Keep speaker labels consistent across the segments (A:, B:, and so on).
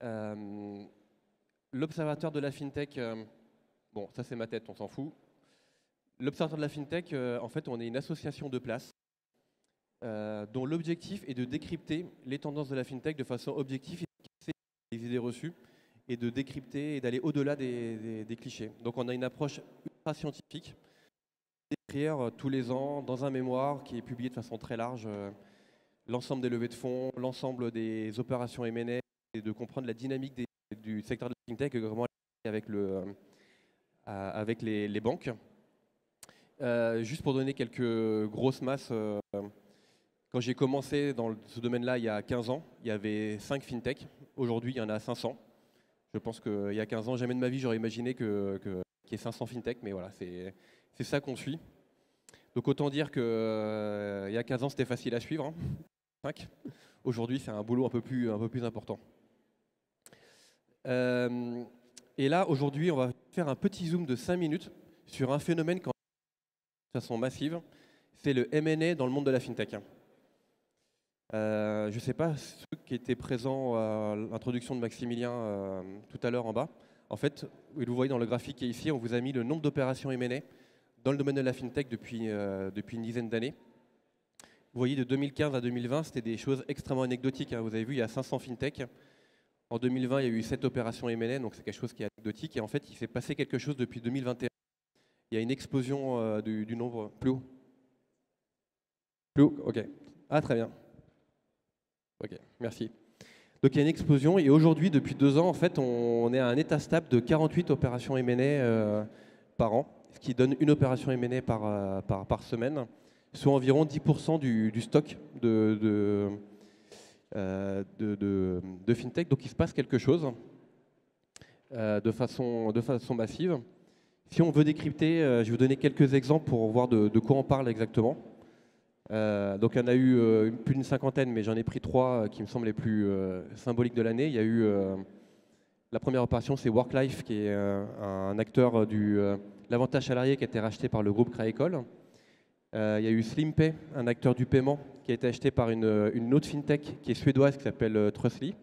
A: Euh, L'observateur de la FinTech, bon, ça c'est ma tête, on s'en fout. L'observateur de la FinTech, en fait, on est une association de place dont l'objectif est de décrypter les tendances de la FinTech de façon objective et de casser les idées reçues et de décrypter et d'aller au-delà des clichés. Donc on a une approche ultra scientifique, d'écrire tous les ans dans un mémoire qui est publié de façon très large l'ensemble des levées de fonds, l'ensemble des opérations M&A et de comprendre la dynamique du secteur de la FinTech et comment avec, avec les banques. Juste pour donner quelques grosses masses, quand j'ai commencé dans ce domaine-là il y a 15 ans, il y avait 5 FinTech. Aujourd'hui, il y en a 500. Je pense qu'il y a 15 ans, jamais de ma vie, j'aurais imaginé qu'il y ait 500 FinTech, mais voilà, c'est ça qu'on suit. Donc autant dire qu'il y a 15 ans, c'était facile à suivre. 5. Aujourd'hui, c'est un boulot un peu plus important. Et là, aujourd'hui, on va faire un petit zoom de 5 minutes sur un phénomène de façon massive, c'est le M&A dans le monde de la FinTech. Je ne sais pas ceux qui étaient présents à l'introduction de Maximilien tout à l'heure en bas. En fait, vous voyez dans le graphique qui est ici, on vous a mis le nombre d'opérations M&A dans le domaine de la FinTech depuis une dizaine d'années. Vous voyez, de 2015 à 2020, c'était des choses extrêmement anecdotiques. Vous avez vu, il y a 500 FinTech. En 2020, il y a eu 7 opérations M&A, donc c'est quelque chose qui est anecdotique. Et en fait, il s'est passé quelque chose depuis 2021. Il y a une explosion du nombre. Plus haut. Plus haut, ok. Ah, très bien. Ok, merci. Donc il y a une explosion et aujourd'hui, depuis 2 ans, en fait, on est à un état stable de 48 opérations M&A par an, ce qui donne une opération M&A par semaine, soit environ 10% du stock de FinTech. Donc il se passe quelque chose de façon massive. Si on veut décrypter, je vais vous donner quelques exemples pour voir de quoi on parle exactement. Donc il y en a eu plus d'une cinquantaine, mais j'en ai pris 3 qui me semblent les plus symboliques de l'année. Il y a eu la première opération, c'est Worklife, qui est un acteur de l'avantage salarié qui a été racheté par le groupe Créacol. Il y a eu SlimPay, un acteur du paiement, qui a été acheté par une autre fintech qui est suédoise qui s'appelle Trustly.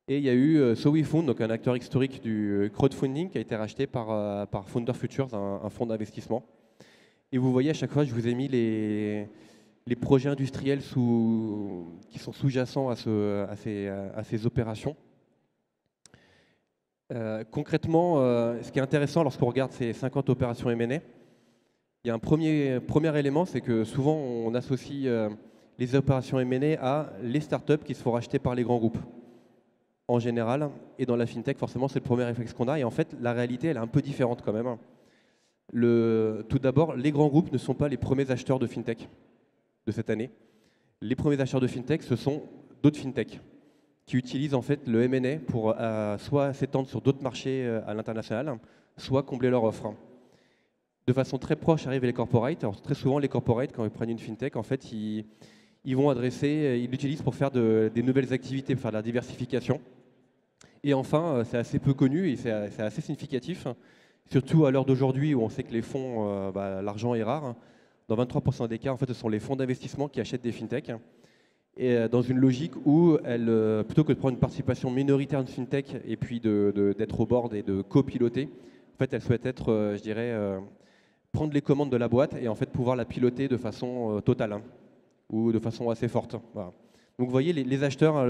A: Et il y a eu SoWeFund, donc un acteur historique du crowdfunding qui a été racheté par Founder Futures, un fonds d'investissement. Et vous voyez, à chaque fois, je vous ai mis les projets industriels qui sont sous-jacents à ces opérations. Concrètement, ce qui est intéressant lorsqu'on regarde ces 50 opérations M&A, il y a un premier élément, c'est que souvent on associe les opérations M&A à les startups qui se font racheter par les grands groupes. En général, et dans la FinTech, forcément, c'est le premier réflexe qu'on a. Et en fait, la réalité, elle est un peu différente quand même. Tout d'abord, les grands groupes ne sont pas les premiers acheteurs de FinTech de cette année. Les premiers acheteurs de FinTech, ce sont d'autres FinTech qui utilisent en fait le M&A pour soit s'étendre sur d'autres marchés à l'international, soit combler leur offre. De façon très proche arrivent les corporates. Alors, très souvent, les corporates, quand ils prennent une FinTech, en fait, ils l'utilisent pour faire des nouvelles activités, pour faire de la diversification. Et enfin, c'est assez peu connu et c'est assez significatif. Surtout à l'heure d'aujourd'hui où on sait que les fonds, l'argent est rare. Dans 23% des cas, en fait, ce sont les fonds d'investissement qui achètent des fintech. Et dans une logique où plutôt que de prendre une participation minoritaire de fintech et puis d'être au board et de copiloter, en fait, elles souhaitent être, je dirais, prendre les commandes de la boîte et en fait pouvoir la piloter de façon totale ou de façon assez forte. Voilà. Donc vous voyez, les acheteurs,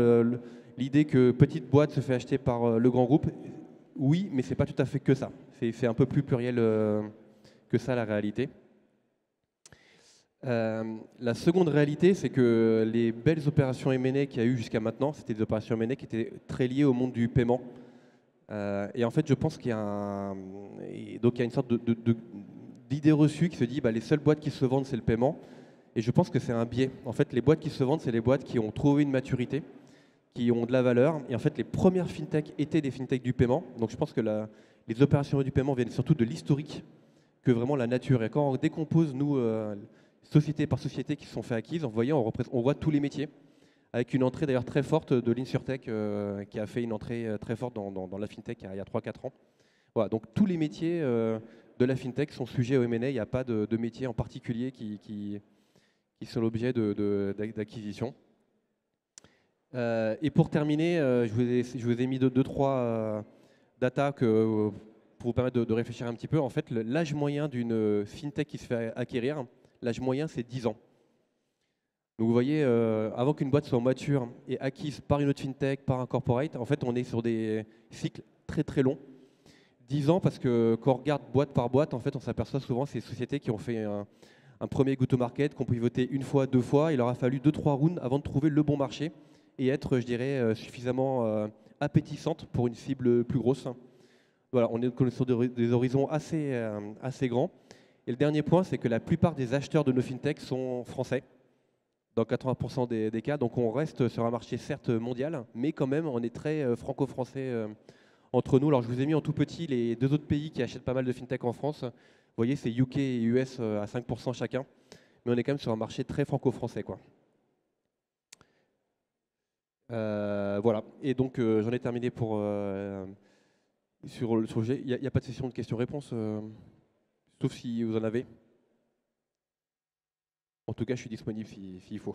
A: l'idée que petite boîte se fait acheter par le grand groupe, oui, mais c'est pas tout à fait que ça. C'est un peu plus pluriel que ça, la réalité. La seconde réalité, c'est que les belles opérations M&A qu'il y a eu jusqu'à maintenant, c'était des opérations M&A qui étaient très liées au monde du paiement. Et en fait, je pense qu'il y a donc il y a une sorte d'idée reçue qui se dit les seules boîtes qui se vendent, c'est le paiement. Et je pense que c'est un biais. En fait, les boîtes qui se vendent, c'est les boîtes qui ont trouvé une maturité, qui ont de la valeur. Et en fait, les premières fintech étaient des fintech du paiement. Donc je pense que les opérations du paiement viennent surtout de l'historique que vraiment la nature. Et quand on décompose, nous, société par société qui se sont fait acquises, vous voyez, on voit tous les métiers, avec une entrée d'ailleurs très forte de l'InsurTech qui a fait une entrée très forte dans la fintech il y a 3-4 ans. Voilà, donc tous les métiers de la fintech sont sujets au M&A. Il n'y a pas de métier en particulier qui sont l'objet d'acquisition. Et pour terminer, je vous ai mis deux, trois data pour vous permettre de réfléchir un petit peu. En fait, l'âge moyen d'une fintech qui se fait acquérir, l'âge moyen, c'est 10 ans. Donc vous voyez, avant qu'une boîte soit mature et acquise par une autre fintech, par un corporate, en fait, on est sur des cycles très très longs. 10 ans parce que quand on regarde boîte par boîte, en fait, on s'aperçoit souvent que c'est des sociétés qui ont fait un premier go-to-market, qui ont pivoté une fois, deux fois. Il leur a fallu deux, trois rounds avant de trouver le bon marché et être, je dirais, suffisamment appétissante pour une cible plus grosse. Voilà, on est sur des horizons assez grands. Et le dernier point, c'est que la plupart des acheteurs de nos fintechs sont français, dans 80% des cas. Donc on reste sur un marché certes mondial, mais quand même, on est très franco-français entre nous. Alors je vous ai mis en tout petit les deux autres pays qui achètent pas mal de fintech en France. Vous voyez, c'est UK et US à 5% chacun. Mais on est quand même sur un marché très franco-français, quoi. Voilà. Et donc j'en ai terminé sur le sujet. Il n'y a pas de session de questions-réponses, sauf si vous en avez. En tout cas, je suis disponible s'il faut.